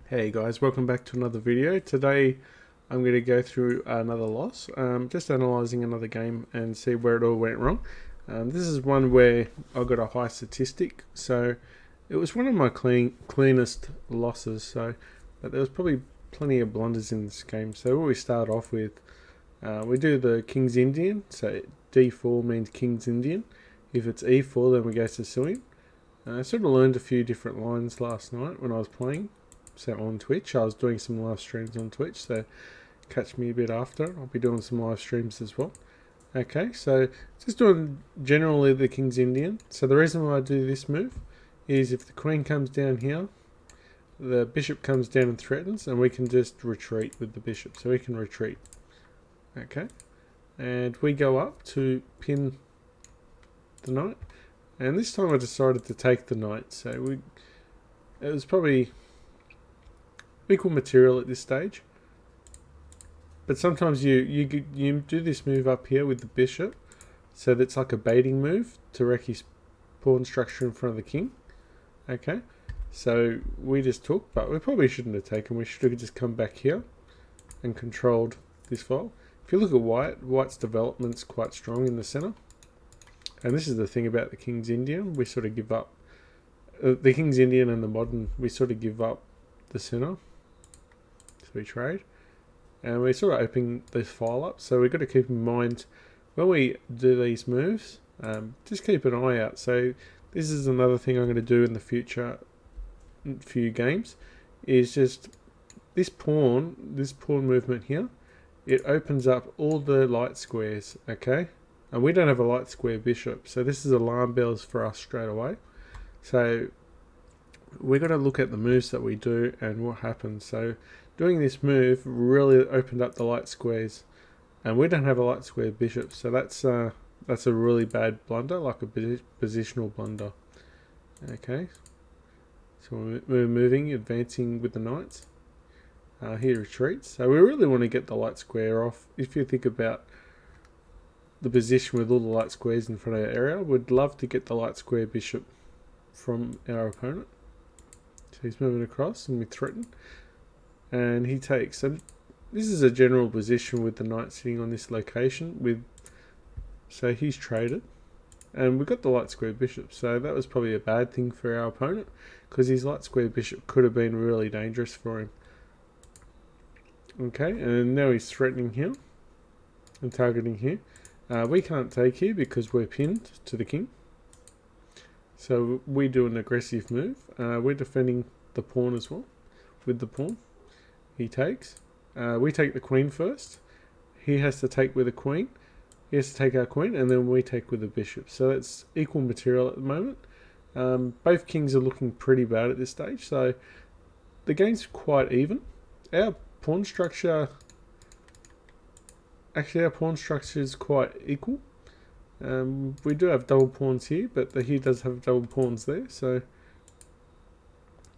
Hey guys, welcome back to another video. Today I'm going to go through another loss, just analysing another game and see where it all went wrong. This is one where I got a high statistic, so it was one of my cleanest losses, but there was probably plenty of blunders in this game. So what we start off with, we do the King's Indian, so D4 means King's Indian. If it's E4 then we go Sicilian. I sort of learned a few different lines last night when I was playing. So on Twitch, I was doing some live streams on Twitch, so catch me a bit after. I'll be doing some live streams as well. Okay, so just doing generally the King's Indian. So the reason why I do this move is if the Queen comes down here, the Bishop comes down and threatens, and we can just retreat with the Bishop. So we can retreat. Okay, and we go up to pin the Knight. And this time I decided to take the Knight. So it was probably equal material at this stage, but sometimes you do this move up here with the bishop, so that's like a baiting move to wreck his pawn structure in front of the king. Okay, so we just took, but we probably shouldn't have taken. We should have just come back here and controlled this file. If you look at White's development's quite strong in the center, and this is the thing about the King's Indian, we sort of give up the King's Indian and the modern, we sort of give up the center. So we trade, and we're sort of opening this file up, so we've got to keep in mind when we do these moves, just keep an eye out. So this is another thing I'm going to do in the future few games, is just this pawn movement here, it opens up all the light squares, okay, and we don't have a light square bishop, so this is alarm bells for us straight away. So we've got to look at the moves that we do and what happens. So doing this move really opened up the light squares, and we don't have a light square bishop, so that's a really bad blunder, like a positional blunder. Okay, so we're moving, advancing with the knights. He retreats, so we really want to get the light square off. If you think about the position with all the light squares in front of our area, we'd love to get the light square bishop from our opponent. So he's moving across, and we threaten. And he takes, and this is a general position with the knight sitting on this location. So he's traded, and we got the light square bishop. So that was probably a bad thing for our opponent, because his light square bishop could have been really dangerous for him. Okay, and now he's threatening here and targeting here. We can't take here because we're pinned to the king. So we do an aggressive move. We're defending the pawn as well with the pawn. He takes. We take the queen first. He has to take with the queen. He has to take our queen, and then we take with the bishop. So that's equal material at the moment. Both kings are looking pretty bad at this stage, so the game's quite even. Our pawn structure is quite equal. We do have double pawns here, but he does have double pawns there, so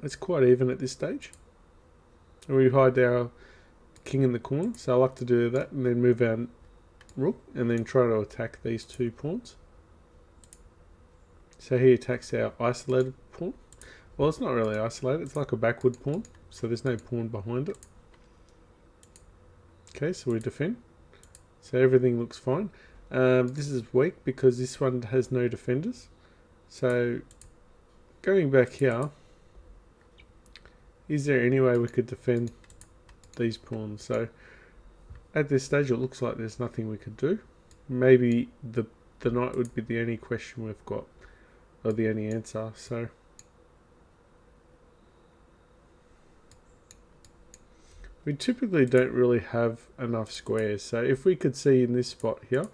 it's quite even at this stage. And we hide our king in the corner, so I like to do that and then move our rook and then try to attack these two pawns. So he attacks our isolated pawn. Well, it's not really isolated, it's like a backward pawn, so there's no pawn behind it. Okay, so we defend. So everything looks fine. This is weak because this one has no defenders. So going back here, is there any way we could defend these pawns? So at this stage it looks like there's nothing we could do. Maybe the knight would be the only question we've got, or the only answer. So we typically don't really have enough squares. So if we could see in this spot here,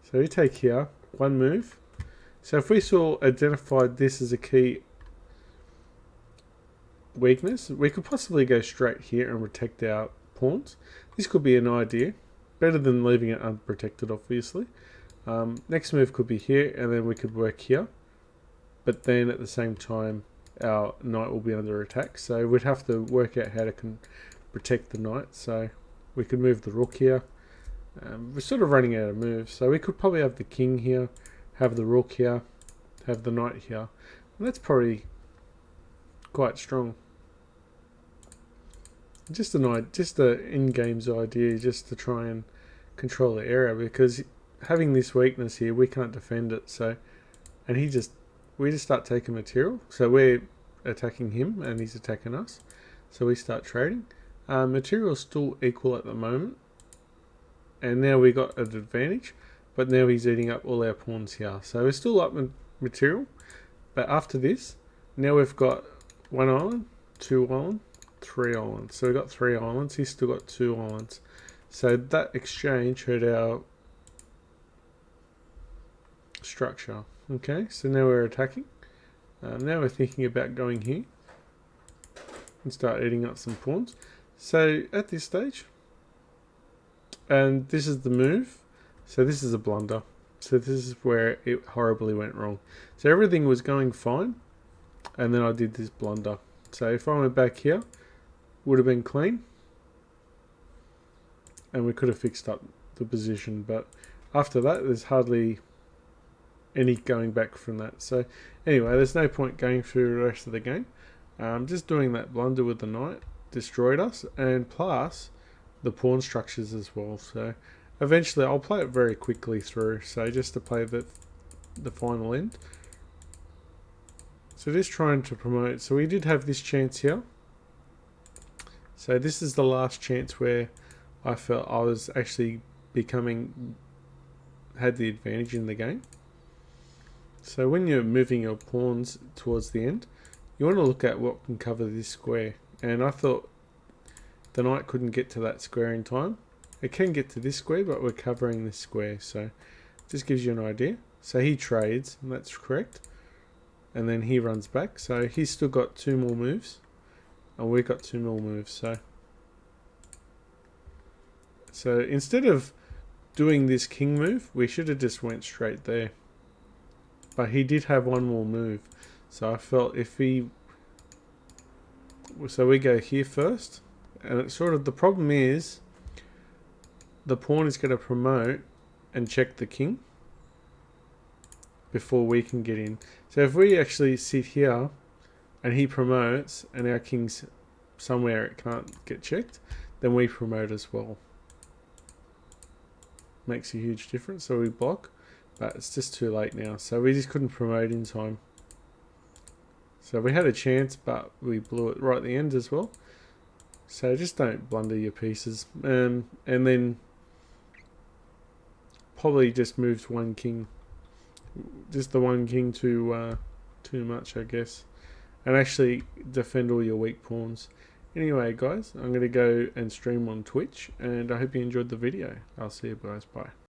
so we take here, one move. So if we identified this as a key weakness, we could possibly go straight here and protect our pawns. This could be an idea. Better than leaving it unprotected, obviously. Next move could be here, and then we could work here. But then at the same time, our knight will be under attack. So we'd have to work out how to protect the knight. So we could move the rook here. We're sort of running out of moves. So we could probably have the king here, have the rook here, have the knight here. And that's probably quite strong. Just the in-game's idea, just to try and control the area, because having this weakness here, we can't defend it. So, and we just start taking material. So we're attacking him, and he's attacking us. So we start trading. Material's still equal at the moment, and now we got an advantage. But now he's eating up all our pawns here. So we're still up material, but after this, now we've got 1 island, 2 island, 3 islands. So we've got 3 islands. He's still got 2 islands. So that exchange hurt our structure. Okay, so now we're attacking. Now we're thinking about going here and start eating up some pawns. So at this stage, and this is the move. So this is a blunder. So this is where it horribly went wrong. So everything was going fine, and then I did this blunder. So if I went back here, would have been clean, and we could have fixed up the position. But after that, there's hardly any going back from that. So anyway, there's no point going through the rest of the game. Just doing that blunder with the knight destroyed us, and plus the pawn structures as well. So eventually I'll play it very quickly through, so just to play the final end. So just trying to promote. So we did have this chance here. So this is the last chance where I felt I was actually had the advantage in the game. So when you're moving your pawns towards the end, you want to look at what can cover this square. And I thought the knight couldn't get to that square in time. It can get to this square, but we're covering this square. So just gives you an idea. So he trades, and that's correct. And then he runs back. So he's still got 2 more moves. And we've got 2 more moves. So instead of doing this king move, we should have just went straight there. But he did have 1 more move. So I felt if he... So we go here first. And it's sort of... The problem is the pawn is going to promote and check the king before we can get in. So if we actually sit here and he promotes and our king's somewhere it can't get checked, then we promote as well. Makes a huge difference. So we block. But it's just too late now. So we just couldn't promote in time. So we had a chance, but we blew it right at the end as well. So just don't blunder your pieces. And then probably just moved 1 king. Just the 1 king too much, I guess. And actually defend all your weak pawns. Anyway, guys, I'm going to go and stream on Twitch. And I hope you enjoyed the video. I'll see you guys. Bye.